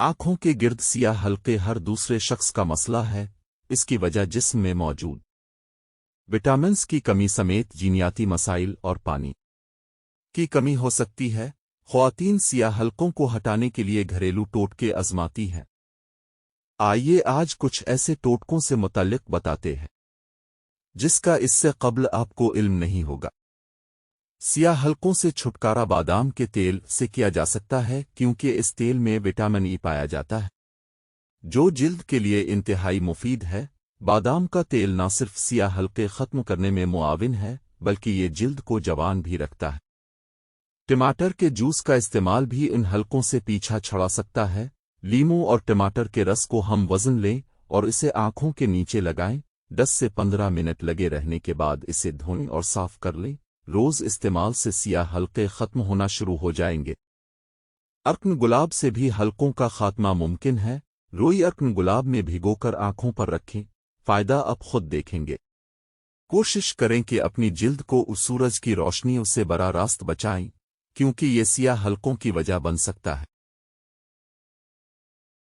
आंखों के गिर्द सियाह हल्के हर दूसरे शख्स का मसला है। इसकी वजह जिस्म में मौजूद विटामिन्स की कमी समेत जीनियाती मसाइल और पानी की कमी हो सकती है। ख्वातीन सियाह हल्कों को हटाने के लिए घरेलू टोटके आजमाती हैं। आइए आज कुछ ऐसे टोटकों से मुतल्लिक बताते हैं जिसका इससे कब्ल आपको इल्म नहीं होगा। सियाह हल्कों से छुटकारा बादाम के तेल से किया जा सकता है क्योंकि इस तेल में विटामिन ई पाया जाता है जो जिल्द के लिए इंतहाई मुफीद है। बादाम का तेल न सिर्फ सियाह हल्के ख़त्म करने में मुआविन है बल्कि ये जिल्द को जवान भी रखता है। टमाटर के जूस का इस्तेमाल भी इन हल्कों से पीछा छुड़ा सकता है। लीमू और टमाटर के रस को हम वज़न लें और इसे आंखों के नीचे लगाएं। 10 से 15 मिनट लगे रहने के बाद इसे धोएं और साफ कर लें। रोज़ इस्तेमाल से सियाह हल्के ख़त्म होना शुरू हो जाएंगे। अर्कन गुलाब से भी हल्कों का खात्मा मुमकिन है। रोई अर्कन गुलाब में भिगोकर आंखों पर रखें, फ़ायदा अब खुद देखेंगे। कोशिश करें कि अपनी जिल्द को उस सूरज की रोशनियों से बराह रास्त बचाएं क्योंकि ये सियाह हल्कों की वजह बन सकता है।